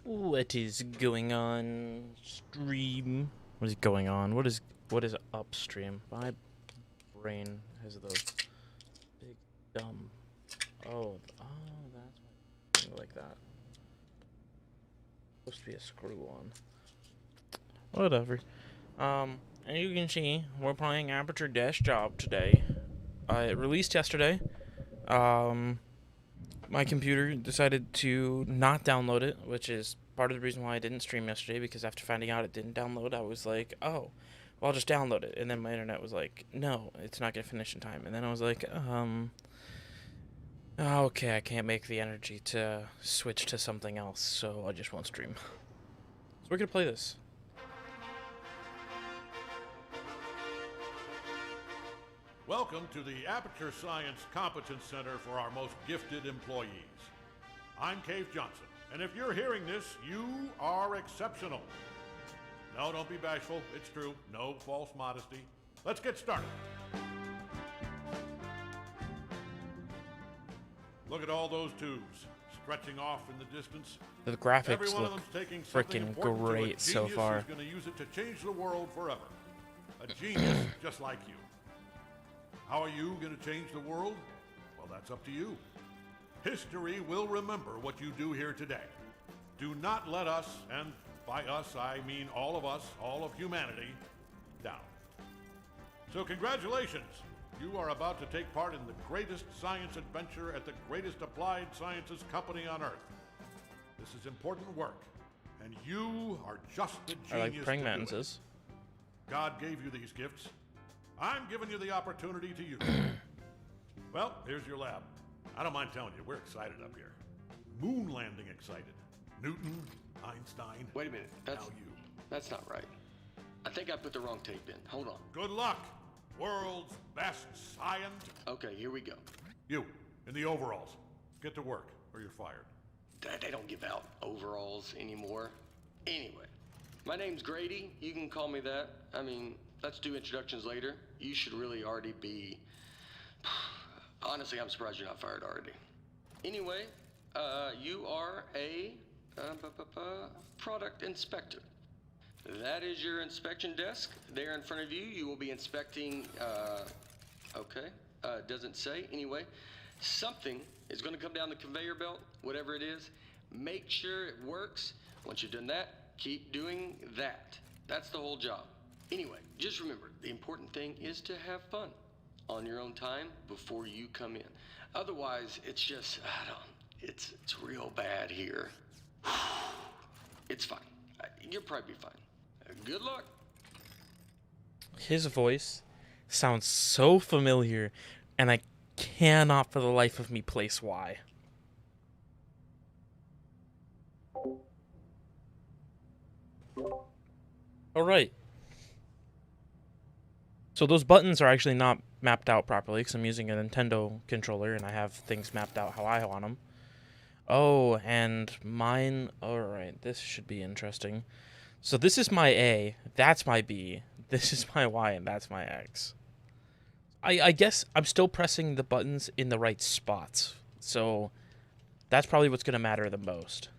What is going on, stream? What is going on? What is upstream? My brain has those big dumb. That's why like that. Supposed to be a screw on. Whatever. And you can see we're playing Aperture Desk Job today. It released yesterday. My computer decided to not download it, which is part of the reason why I didn't stream yesterday, because after finding out it didn't download, I was like, oh, well, I'll just download it. And then my internet was like, no, it's not going to finish in time. And then I was like, okay, I can't make the energy to switch to something else, so I just won't stream. So we're going to play this. Welcome to the Aperture Science Competence Center for our most gifted employees. I'm Cave Johnson, and if you're hearing this, you are exceptional. No, don't be bashful. It's true. No false modesty. Let's get started. Look at all those tubes stretching off in the distance. The graphics Every one of look them's taking something freaking important to a great so genius far. who's going to use it to change the world forever. A genius just like you. How are you going to change the world? Well, that's up to you. History will remember what you do here today. Do not let us, and by us I mean all of us, all of humanity, down. So congratulations. You are about to take part in the greatest science adventure at the greatest applied sciences company on Earth. This is important work, and you are just the genius I like praying to do it. mantises. God gave you these gifts. I'm giving you the opportunity to use them. Well, here's your lab. I don't mind telling you, we're excited up here. Moon landing excited. Newton, Einstein. Wait a minute. That's not right. I think I put the wrong tape in. Hold on. Good luck, world's best scientist. Okay, here we go. You, in the overalls. Get to work, or you're fired. They don't give out overalls anymore. Anyway, my name's Grady. You can call me that. I mean, let's do introductions later. You should really already be... Honestly, I'm surprised you're not fired already. Anyway, you are a product inspector. That is your inspection desk. There in front of you, you will be inspecting, doesn't say. Anyway, something is going to come down the conveyor belt, whatever it is. Make sure it works. Once you've done that, keep doing that. That's the whole job. Anyway, just remember, the important thing is to have fun on your own time before you come in. Otherwise, it's just, it's real bad here. It's fine. You'll probably be fine. Good luck. His voice sounds so familiar, and I cannot for the life of me place why. All right. So those buttons are actually not mapped out properly because I'm using a Nintendo controller and I have things mapped out how I want them. Oh, and mine... Alright, this should be interesting. So this is my A, that's my B, this is my Y, and that's my X. I guess I'm still pressing the buttons in the right spots. So that's probably what's going to matter the most.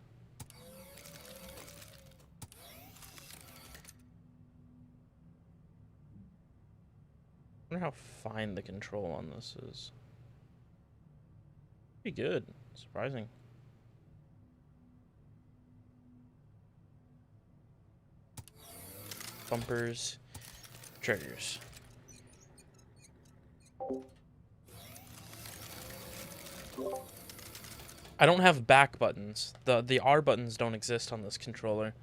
I wonder how fine the control on this is. Pretty good. Surprising. Bumpers. Triggers. I don't have back buttons. The R buttons don't exist on this controller.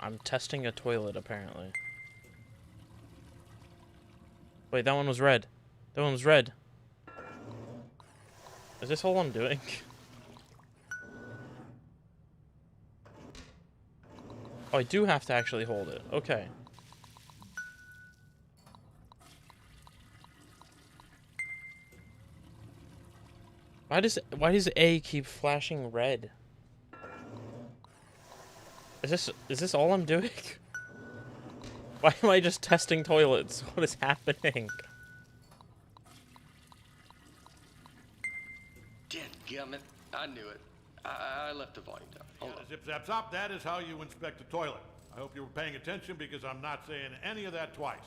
I'm testing a toilet, apparently. Wait, that one was red. That one was red. Is this all I'm doing? Oh, I do have to actually hold it. Okay. Why does A keep flashing red? Is this all I'm doing? Why am I just testing toilets? What is happening? Dadgummit. I knew it. I left the volume down. Hold on. Zip zap zop, that is how you inspect a toilet. I hope you were paying attention because I'm not saying any of that twice.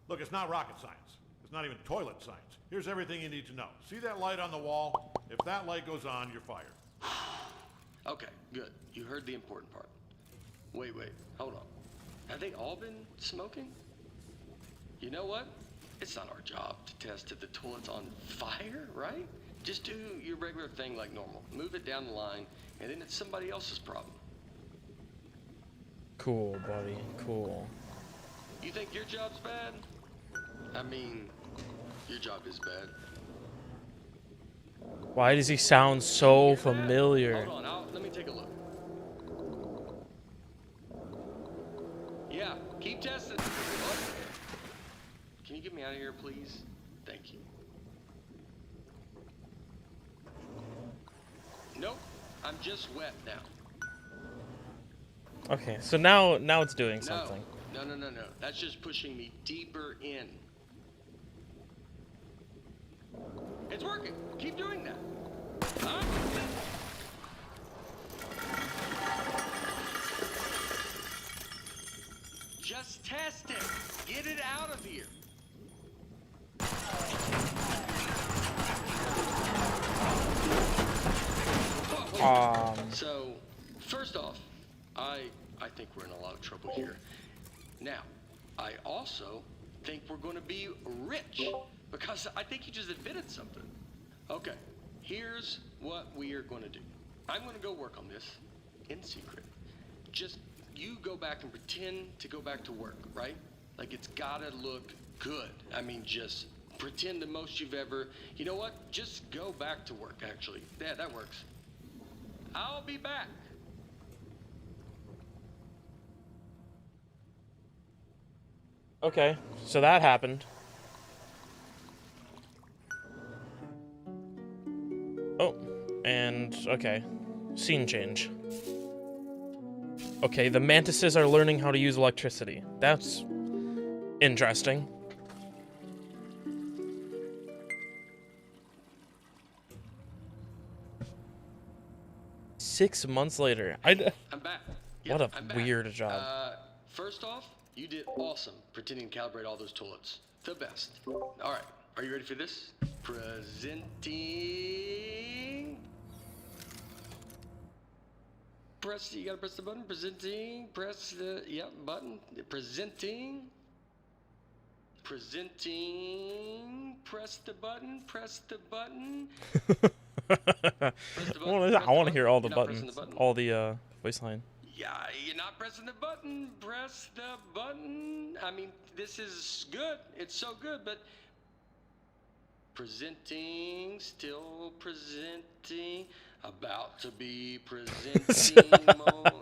Look, it's not rocket science. It's not even toilet science. Here's everything you need to know. See that light on the wall? If that light goes on, you're fired. Okay, good. You heard the important part. Wait, hold on. Have they all been smoking? You know what? It's not our job to test if the toilet's on fire, right? Just do your regular thing like normal. Move it down the line, and then it's somebody else's problem. Cool, buddy. Cool. You think your job's bad? I mean, your job is bad. Why does he sound so familiar? Hold on, let me take a look. Yeah, keep testing. What? Can you get me out of here, please? Thank you. Nope, I'm just wet now. Okay, so now it's doing something. No. That's just pushing me deeper in. It's working. Keep doing that. Huh? Just test it. Get it out of here. So, first off, I think we're in a lot of trouble here. Now, I also think we're going to be rich because I think you just admitted something. Okay, here's what we are going to do. I'm going to go work on this in secret. Just you go back and pretend to go back to work, right? Like it's got to look good. I mean, just pretend the most you've ever. You know what? Just go back to work, actually. Yeah, that works. I'll be back. Okay, so that happened. Oh, and okay. Scene change. Okay, the mantises are learning how to use electricity. That's interesting. Six months later. I'm back. Yeah, What a I'm back. weird job. First off, you did awesome pretending to calibrate all those toilets. The best. All right, are you ready for this? Presenting. You gotta press the button. Presenting. Press the, button. Presenting. Press the button. Press the button. I want to hear all the buttons. All the voice line. Yeah, you're not pressing the button. Press the button. I mean, this is good. It's so good, but presenting, still presenting, about to be presenting,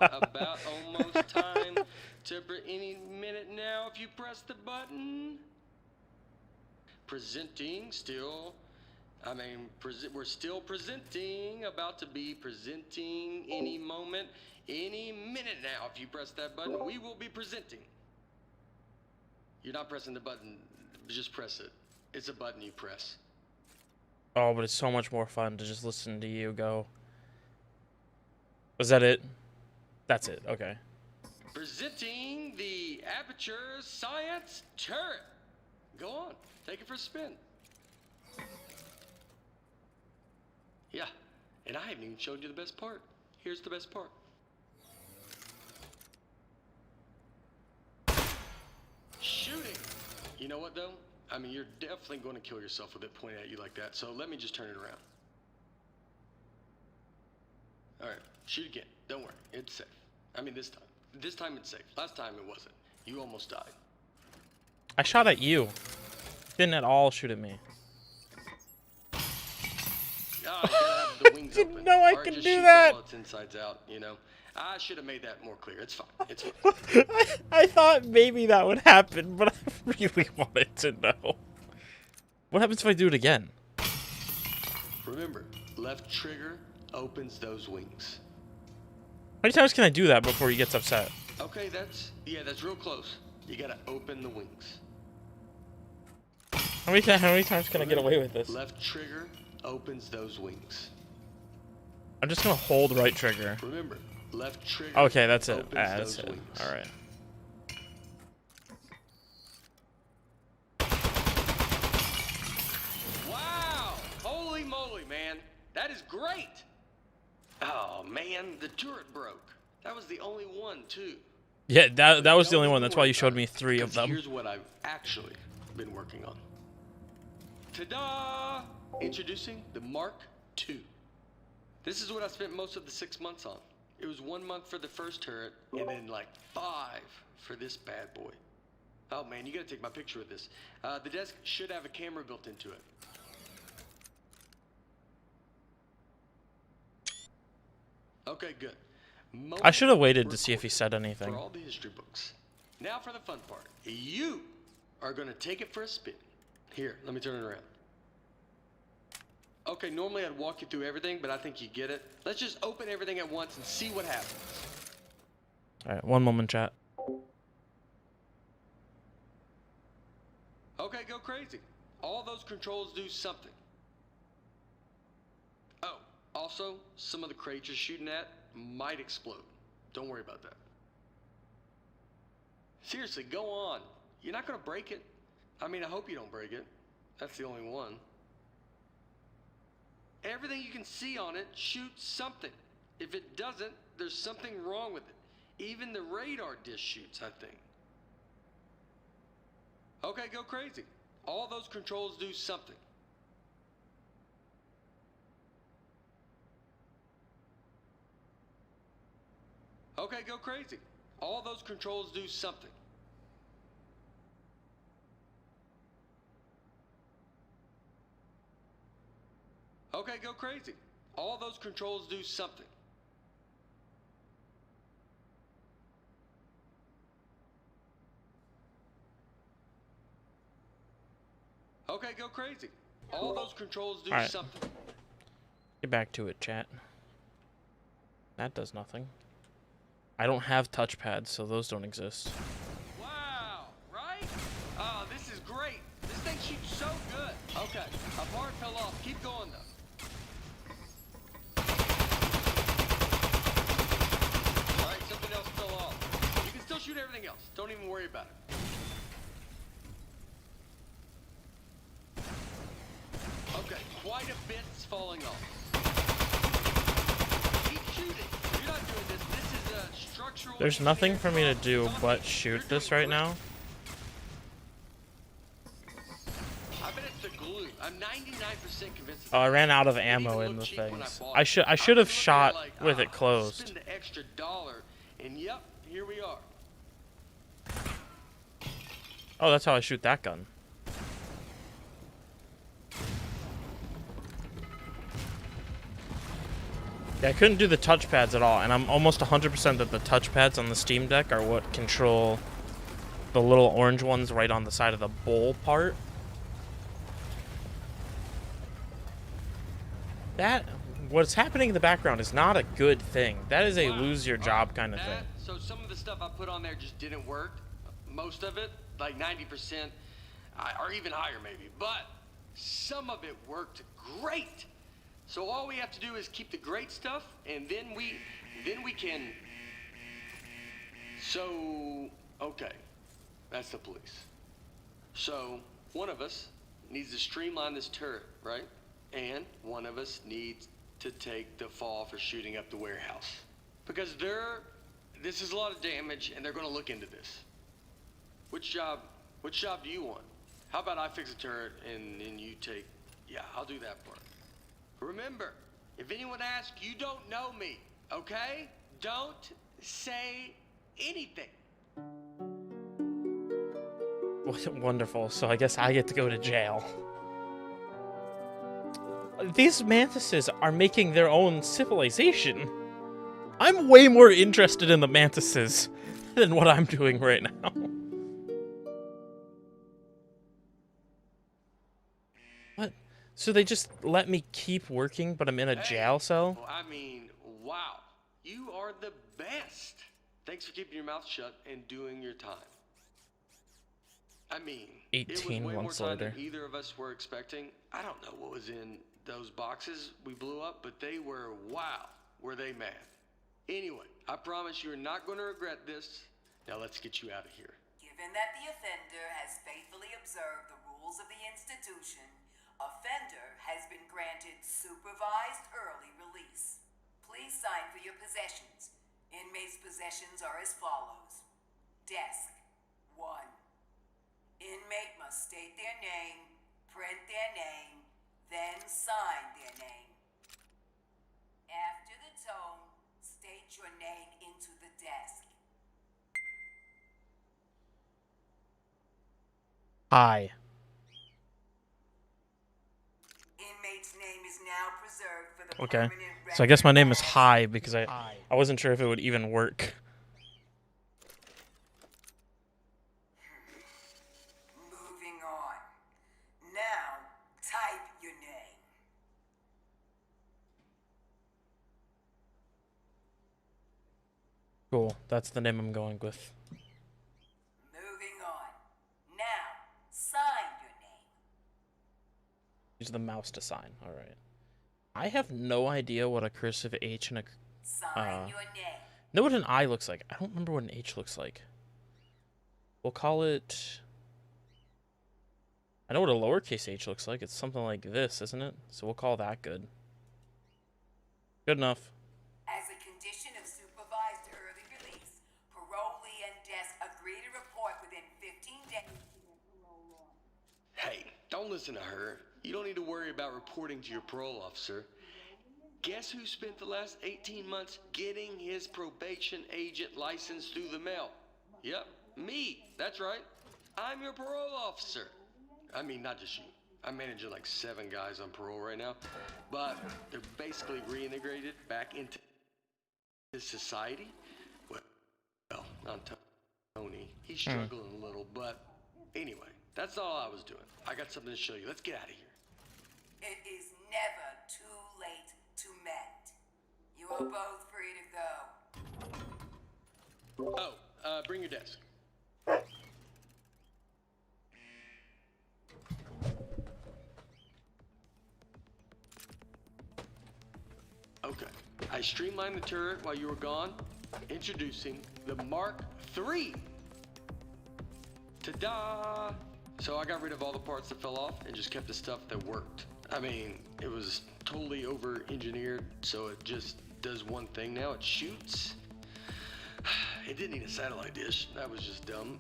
about almost time to any minute now if you press the button. Presenting, still. I mean, we're still presenting, about to be presenting any moment, any minute now. If you press that button, we will be presenting. You're not pressing the button, just press it. It's a button you press. Oh, but it's so much more fun to just listen to you go. Was that it? That's it, okay. Presenting the Aperture Science Turret. Go on, take it for a spin. Yeah, and I haven't even showed you the best part. Here's the best part. Shooting. You know what, though? I mean, you're definitely going to kill yourself with it pointing at you like that, so let me just turn it around. All right, shoot again. Don't worry, it's safe. I mean, this time. This time it's safe. Last time it wasn't. You almost died. I shot at you. Didn't at all shoot at me. Oh, you gotta have the wings Didn't open. know I Or could just do shoot that. all its insides out, you know. I should have made that more clear. It's fine. It's fine. I thought maybe that would happen, but I really wanted to know. What happens if I do it again? Remember, left trigger opens those wings. many times can I do that before he gets upset? Okay, that's real close. You gotta open the wings. How many times can I get away with this? Left trigger opens those wings. I'm just gonna hold right trigger. Remember, left trigger. Okay, that's it. opens That's those it. wings. All right. Wow! Holy moly, man. That is great! Oh, man, the turret broke. That was the only one, too. Yeah, that was the only one. That's why you showed me 3 of them. Here's what I've actually been working on. Ta-da! Introducing the Mark II. This is what I spent most of the 6 months on. It was 1 month for the first turret, and then like 5 for this bad boy. Oh man, you gotta take my picture with this. The desk should have a camera built into it. Okay, good. I should have waited to see if he said anything. For all the history books. Now for the fun part. You are gonna take it for a spin. Here, let me turn it around. Okay, normally I'd walk you through everything, but I think you get it. Let's just open everything at once and see what happens. All right, one moment, chat. Okay, go crazy. All those controls do something. Oh, also, some of the crates you're shooting at might explode. Don't worry about that. Seriously, go on. You're not gonna break it. I mean, I hope you don't break it. That's the only one. Everything you can see on it shoots something. If it doesn't, there's something wrong with it. Even the radar dish shoots, I think. Okay, go crazy. All those controls do something. Okay, go crazy. All those controls do something. Okay, go crazy. All those controls do something. Okay, go crazy. All those controls do something. Get back to it, chat. That does nothing. I don't have touchpads, so those don't exist. Wow, right? Oh, this is great. This thing shoots so good. Okay, a part fell off. Keep going, though. All right, something else fell off. You can still shoot everything else. Don't even worry about it. Okay, quite a bit's falling off. Keep shooting. You're not doing this. This is a structural... There's nothing for me to do but shoot this right now. I bet it's the glue. I'm 99% convinced. Oh, I ran out of ammo in the things. I should have shot with it closed. Spend the extra $1, and yep, here we are. Oh, that's how I shoot that gun. Yeah, I couldn't do the touchpads at all, and I'm almost 100% that the touchpads on the Steam Deck are what control the little orange ones right on the side of the bowl part. What's happening in the background is not a good thing. That is a lose your job kind of thing. So some of the stuff I put on there just didn't work. Most of it, like 90%, or even higher maybe, but some of it worked great. So all we have to do is keep the great stuff, and then we can. So okay, that's the police. So one of us needs to streamline this turret, right? And one of us needs to take the fall for shooting up the warehouse, because this is a lot of damage, and they're going to look into this. Which job do you want? How about I fix a turret and then you take? Yeah, I'll do that part. Remember, if anyone asks, you don't know me, okay? Don't say anything. Wonderful. So I guess I get to go to jail. These mantises are making their own civilization. I'm way more interested in the mantises than what I'm doing right now. What? So they just let me keep working, but I'm in a jail cell? I mean, wow. You are the best. Thanks for keeping your mouth shut and doing your time. I mean, it was 18 way more months time later. than either of us were expecting. I don't know what was in those boxes we blew up, but they were, wow, were they mad. Anyway, I promise you're not going to regret this. Now let's get you out of here. Given that the offender has faithfully observed the rules of the institution, offender has been granted supervised early release. Please sign for your possessions. Inmates' possessions are as follows. Desk 1. Inmate must state their name, print their name, then sign their name. After the tone, state your name into the desk. Hi. Inmate's name is now preserved for the Okay. permanent So I guess my name is record. Hi because I wasn't sure if it would even work. Moving on. Now, type your name. Cool. That's the name I'm going with. Moving on. Now, sign your name. Use the mouse to sign. All right. I have no idea what a cursive H and a Sign your name. know what an I looks like. I don't remember what an H looks like. We'll call it. I know what a lowercase h looks like. It's something like this, isn't it? So we'll call that good. Good enough. As a condition of supervised early release, parolee and desk agree to report within 15 days. Hey, don't listen to her. You don't need to worry about reporting to your parole officer. Guess who spent the last 18 months getting his probation agent license through the mail? Yep, me. That's right. I'm your parole officer. I mean, not just you. I'm managing like 7 guys on parole right now, but they're basically reintegrated back into society. Well, not Tony. He's struggling a little, but anyway, that's all I was doing. I got something to show you. Let's get out of here. It is never too late to mend. You are both free to go. Oh, bring your desk. Okay. I streamlined the turret while you were gone. Introducing the Mark III. Ta-da! So I got rid of all the parts that fell off and just kept the stuff that worked. I mean, it was totally over-engineered, so it just does one thing now. It shoots. It didn't need a satellite dish. That was just dumb.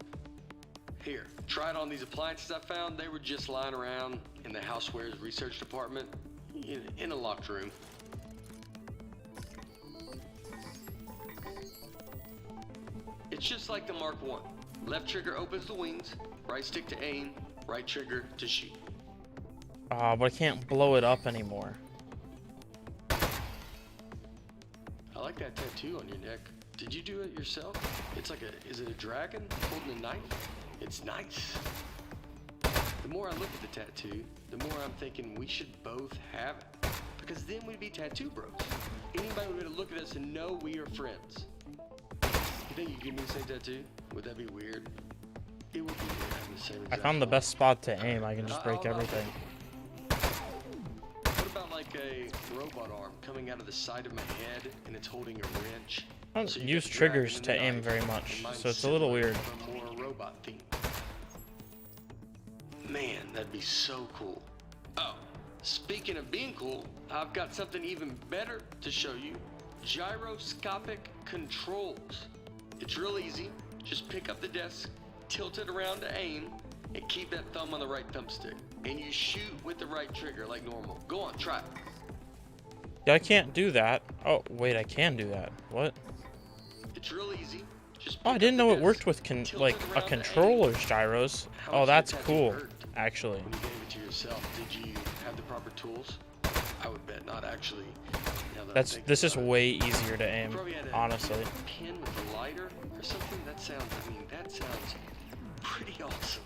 Here, try it on these appliances I found. They were just lying around in the housewares research department in a locked room. It's just like the Mark I. Left trigger opens the wings, right stick to aim, right trigger to shoot. But I can't blow it up anymore. I like that tattoo on your neck. Did you do it yourself? It's like is it a dragon holding a knife? It's nice. The more I look at the tattoo, the more I'm thinking we should both have it. Because then we'd be tattoo bros. Anybody would be able to look at us and know we are friends. You think you give me the same tattoo? Would that be weird? It would be weird having the same I exact found the one. best spot to aim. I can just break I'll- everything. What about like a robot arm coming out of the side of my head and it's holding a wrench? I don't So you use get the triggers dragon to and aim the very knife, much, and mine's so it's a little similar, weird. but more robot theme. Man, that'd be so cool. Oh, speaking of being cool, I've got something even better to show you. Gyroscopic controls. It's real easy. Just pick up the desk, tilt it around to aim, and keep that thumb on the right thumbstick. And you shoot with the right trigger like normal. Go on, try it. Yeah, I can't do that. Oh, wait, I can do that. What? It's real easy. Just Oh, I pick didn't up know the it worked desk, with tilt it like around a to aim. controller's gyros. How Oh, much that's did that cool, hurt actually. When you gave it to yourself, did you have the proper tools? I would bet not, actually. Now that I'm thinking This is about it. way easier to You aim, probably had a honestly. pin with a lighter or something. That sounds pretty awesome.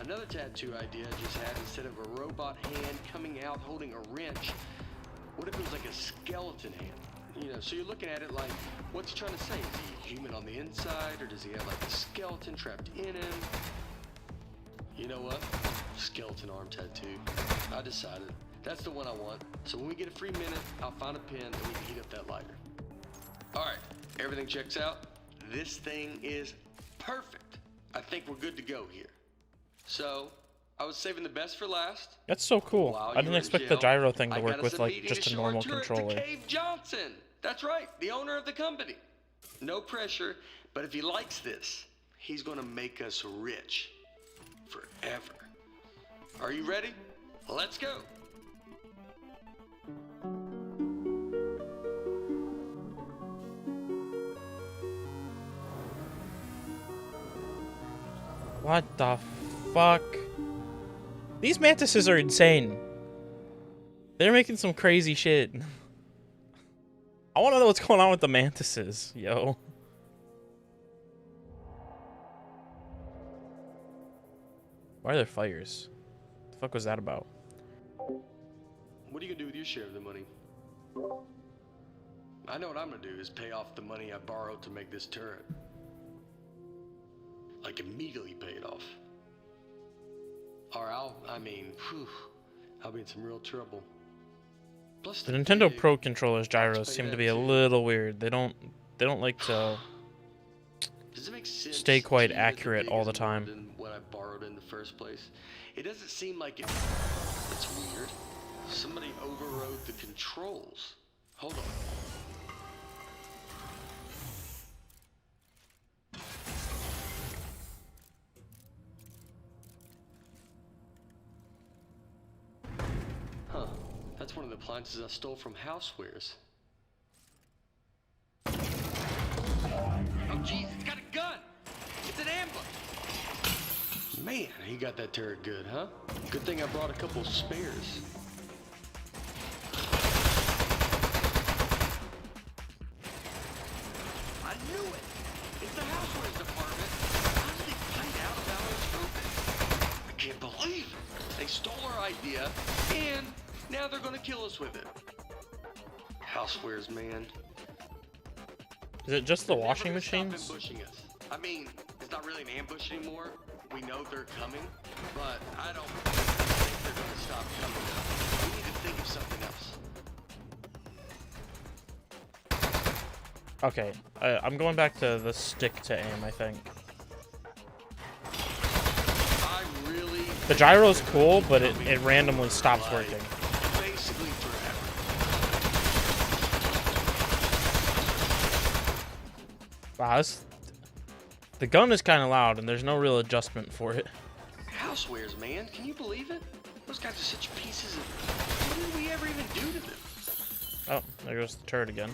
Another tattoo idea I just had, instead of a robot hand coming out holding a wrench, what if it was like a skeleton hand? You know, so you're looking at it like, what's he trying to say? Is he human on the inside, or does he have like a skeleton trapped in him? You know what? Skeleton arm tattoo. I decided. That's the one I want. So when we get a free minute, I'll find a pen and we can heat up that lighter. All right, everything checks out. This thing is perfect. I think we're good to go here. So, I was saving the best for last. That's so cool. While I you didn't were in expect the jail, gyro thing to I work got with us a like meeting just to a show our normal turret to controller. Cave Johnson. That's right, the owner of the company. No pressure, but if he likes this, he's gonna make us rich forever. Are you ready? Let's go. What the fuck? These mantises are insane. They're making some crazy shit. I want to know what's going on with the mantises, yo. Why are there fires? What the fuck was that about? What are you gonna do with your share of the money? I know what I'm gonna do is pay off the money I borrowed to make this turret. Like immediately pay it off. Or I'll be in some real trouble. Plus The Nintendo big Pro controller's gyros pay seem to that be a too. little weird. They don't like to Does it make sense stay quite to you that the accurate big all is the more time. than what I borrowed in the first place? It doesn't seem like it. It's weird. Somebody overrode the controls. Hold on. Huh. That's one of the appliances I stole from Housewares. Oh, jeez, it's got a gun! It's an ambush! Man, he got that turret good, huh? Good thing I brought a couple spares. I knew it! It's the Housewares department! How did they find out about our scooping? I can't believe it! They stole our idea, and now they're gonna kill us with it. Housewares, man. Is it just the They're washing never gonna machines? stop ambushing us. I mean, it's not really an ambush anymore. We know they're coming, but I don't think they're gonna stop coming. We need to think of something else. Okay, I'm going back to the stick to aim, I think. I really The gyro's cool, but it randomly stops like, working. basically forever. Wow, the gun is kind of loud, and there's no real adjustment for it. Housewares, man. Can you believe it? Those guys are such pieces of... What did we ever even do to them? Oh, there goes the turret again.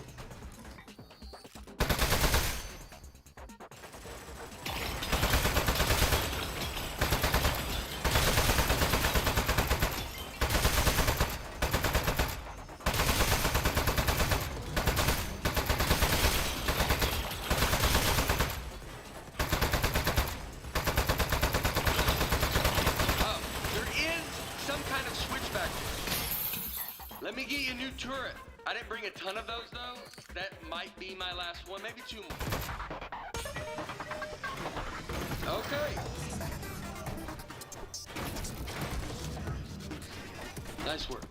Oh, there is some kind of switch back there. Let me get you a new turret. I didn't bring a ton of those, though. That might be my last one. Maybe two more. Okay. Nice work.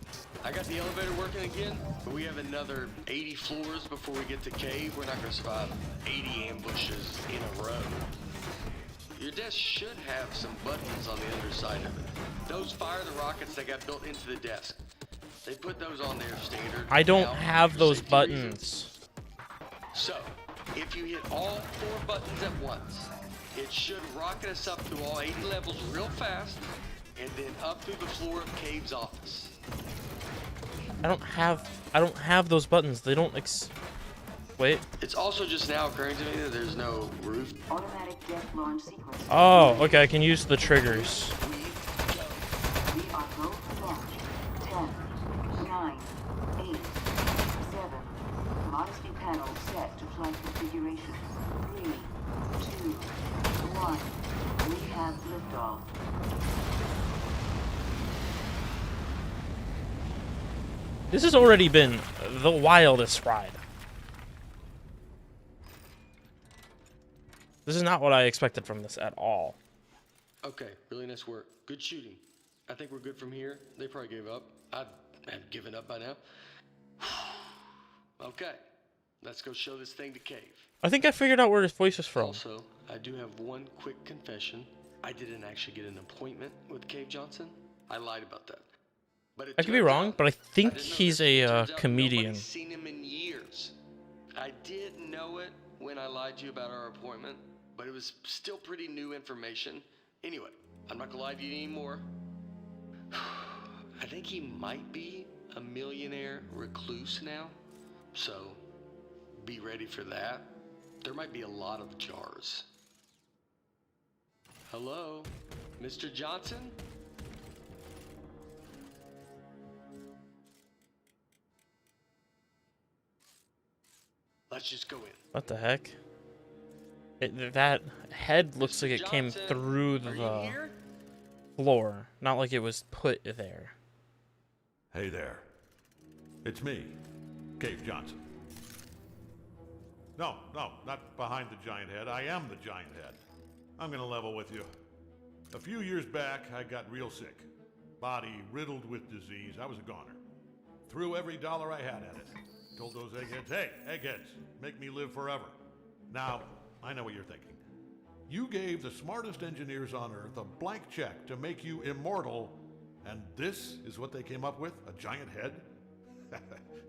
I got the elevator working again, but we have another 80 floors before we get to cave. We're not going to survive 80 ambushes in a row. Your desk should have some buttons on the underside of it. Those fire the rockets that got built into the desk. They put those on there standard. I don't now have for those safety buttons. reasons. So, if you hit all 4 buttons at once, it should rocket us up through all 80 levels real fast, and then up through the floor of Cave's office. I don't have those buttons. They don't Wait. It's also just now occurring to me that there's no roof. Automatic death launch sequence. Oh, okay, I can use the triggers. We are go for launch. 10, 9, 8, 7. Modesty panel set to flight configuration. 3, 2, 1. We have liftoff. This has already been the wildest ride. This is not what I expected from this at all. Okay, really nice work. Good shooting. I think we're good from here. They probably gave up. I have given up by now. Okay, let's go show this thing to Cave. I think I figured out where his voice is from. Also, I do have one quick confession. I didn't actually get an appointment with Cave Johnson. I lied about that. But I could be wrong, but I think he's a comedian. Nobody's seen him in years. I did know it when I lied to you about our appointment, but it was still pretty new information. Anyway, I'm not gonna lie to you anymore. I think he might be a millionaire recluse now, so be ready for that. There might be a lot of jars. Hello, Mr. Johnson? Let's just go in. What the heck? That head looks like it came Johnson, through are you the here? floor, not like it was put there. Hey there. It's me, Cave Johnson. No, not behind the giant head. I am the giant head. I'm gonna level with you. A few years back, I got real sick. Body riddled with disease. I was a goner. Threw every dollar I had at it. Told those eggheads, hey, eggheads, make me live forever. Now, I know what you're thinking. You gave the smartest engineers on Earth a blank check to make you immortal, and this is what they came up with? A giant head?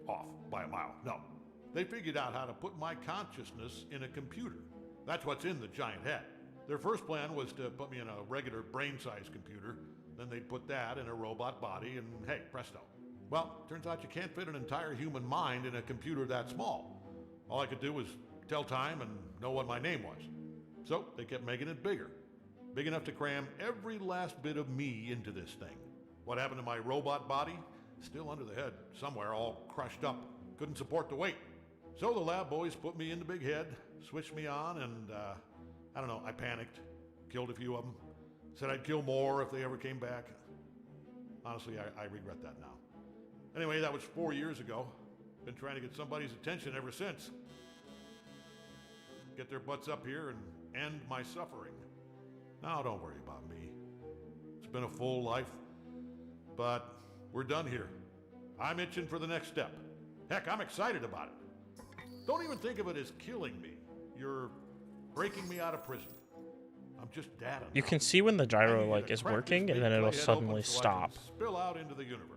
Off by a mile. No. They figured out how to put my consciousness in a computer. That's what's in the giant head. Their first plan was to put me in a regular brain-sized computer, then they'd put that in a robot body, and hey, presto. Well, turns out you can't fit an entire human mind in a computer that small. All I could do was tell time and know what my name was. So they kept making it bigger. Big enough to cram every last bit of me into this thing. What happened to my robot body? Still under the head, somewhere, all crushed up. Couldn't support the weight. So the lab boys put me in the big head, switched me on, and I don't know, I panicked. Killed a few of them. Said I'd kill more if they ever came back. Honestly, I regret that now. Anyway, that was 4 years ago. Been trying to get somebody's attention ever since. Get their butts up here and end my suffering. Now, don't worry about me. It's been a full life, but we're done here. I'm itching for the next step. Heck, I'm excited about it. Don't even think of it as killing me. You're breaking me out of prison. I'm just data. You can see when the gyro like is working, and then it'll suddenly stop. Spill out into the universe.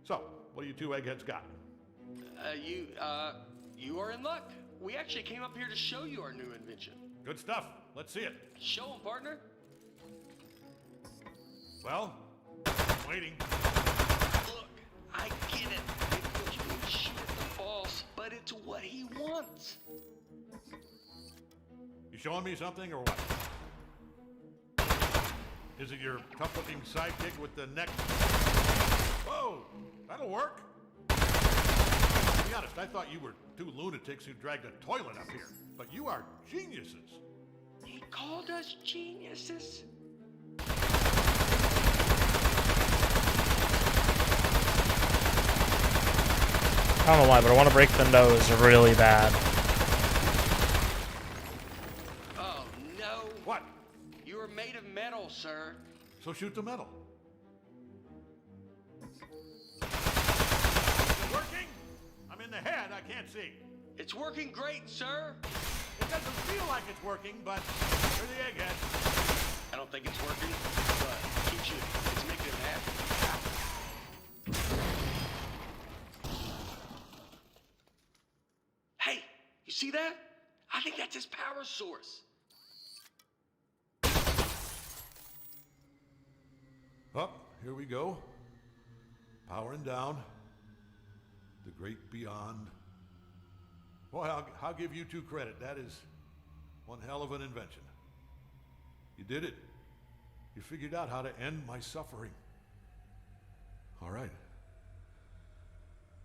So, what do you two eggheads got? You are in luck. We actually came up here to show you our new invention. Good stuff. Let's see it. Show 'em, partner. Well, waiting. Look, I get it. It feels really shit at the boss, but it's what he wants. You showing me something or what? Is it your tough-looking sidekick with the neck? Whoa, that'll work. To be honest, I thought you were two lunatics who dragged a toilet up here, but you are geniuses. He called us geniuses. I don't know why, but I want to break the nose really bad. Oh, no. What? You are made of metal, sir. So shoot the metal. Is it working? I'm in the head, I can't see. It's working great, sir. It doesn't feel like it's working, but you're the egghead. I don't think it's working, but keep shooting. It's making him happy. Hey, you see that? I think that's his power source. Up, here we go. Powering down. The great beyond. Well, I'll give you two credit. That is one hell of an invention. You did it. You figured out how to end my suffering. All right.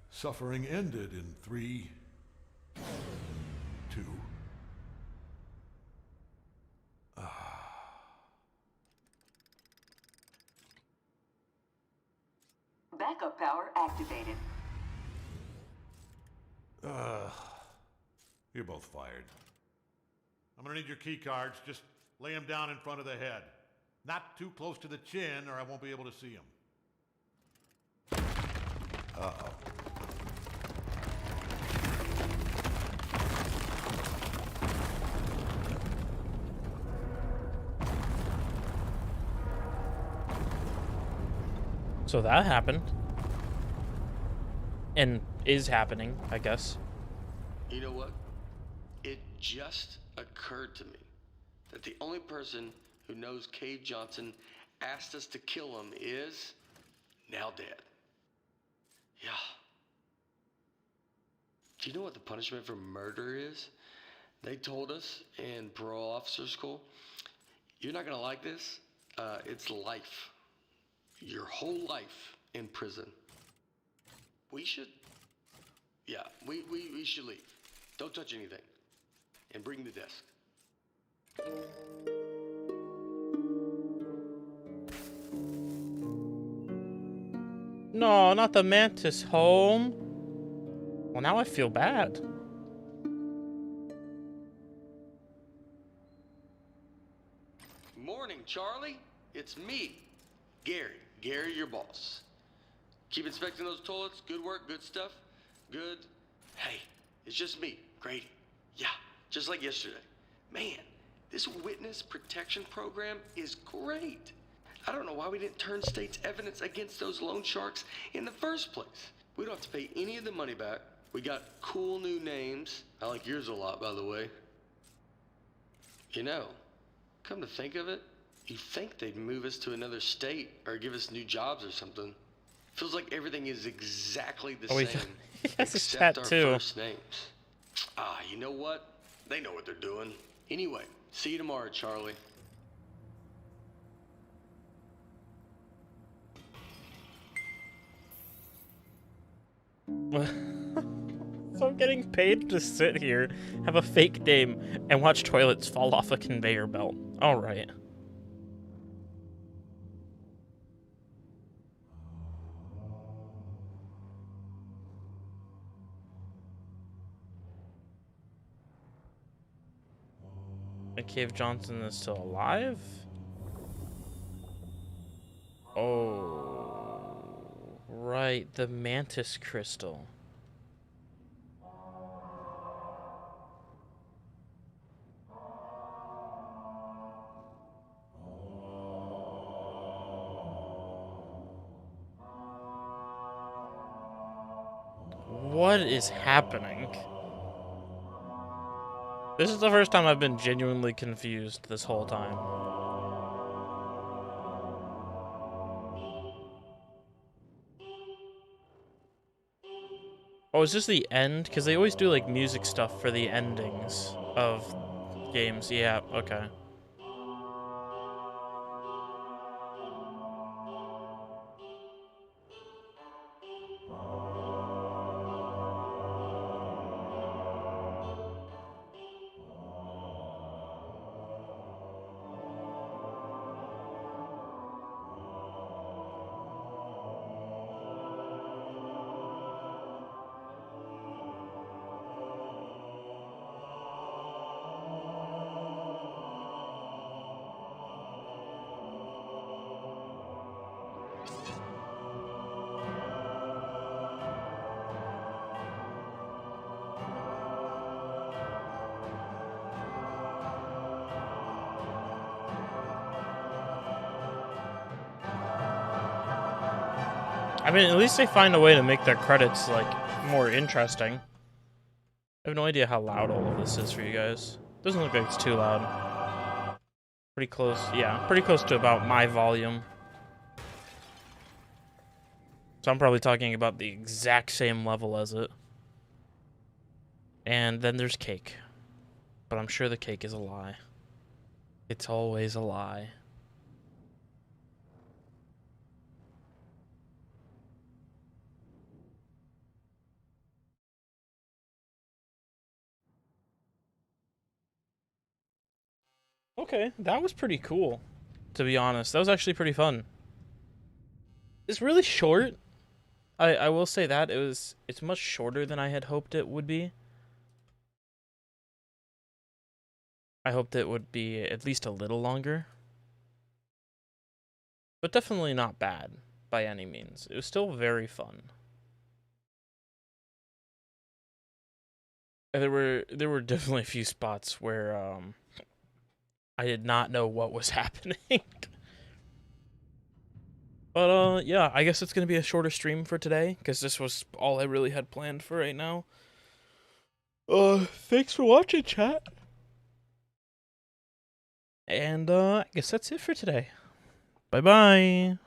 Suffering ended in 3, 2. Backup power activated. You're both fired. I'm gonna need your key cards. Just lay them down in front of the head. Not too close to the chin, or I won't be able to see them. Uh-oh. So that happened. And is happening, I guess. You know what? It just occurred to me that the only person who knows Cave Johnson asked us to kill him is now dead. Yeah. Do you know what the punishment for murder is? They told us in parole officer school, you're not gonna like this. It's life. Your whole life in prison. We should, yeah, we should leave. Don't touch anything. And bring the desk. No, not the mantis home. Well, now I feel bad. Morning, Charlie. It's me, Gary. Gary, your boss. Keep inspecting those toilets. Good work, good stuff. Good. Hey, it's just me, Grady. Yeah, just like yesterday. Man, this witness protection program is great. I don't know why we didn't turn state's evidence against those loan sharks in the first place. We don't have to pay any of the money back. We got cool new names. I like yours a lot, by the way. You know, come to think of it, you'd think they'd move us to another state or give us new jobs or something. Feels like everything is exactly the same, Yes, except our too. first names. Ah, you know what? They know what they're doing. Anyway, see you tomorrow, Charlie. So I'm getting paid to sit here, have a fake name, and watch toilets fall off a conveyor belt. Alright. Cave Johnson is still alive? Oh, right, the mantis crystal. What is happening? This is the first time I've been genuinely confused this whole time. Oh, is this the end? Because they always do, like, music stuff for the endings of games. Yeah, okay. I mean, at least they find a way to make their credits, like, more interesting. I have no idea how loud all of this is for you guys. Doesn't look like it's too loud. Pretty close, yeah, pretty close to about my volume. So I'm probably talking about the exact same level as it. And then there's cake. But I'm sure the cake is a lie. It's always a lie. Okay, that was pretty cool, to be honest. That was actually pretty fun. It's really short. I will say that it's much shorter than I had hoped it would be. I hoped it would be at least a little longer. But definitely not bad by any means. It was still very fun. And there were definitely a few spots where I did not know what was happening. But yeah, I guess it's gonna be a shorter stream for today because this was all I really had planned for right now. Thanks for watching, chat. And I guess that's it for today. Bye bye.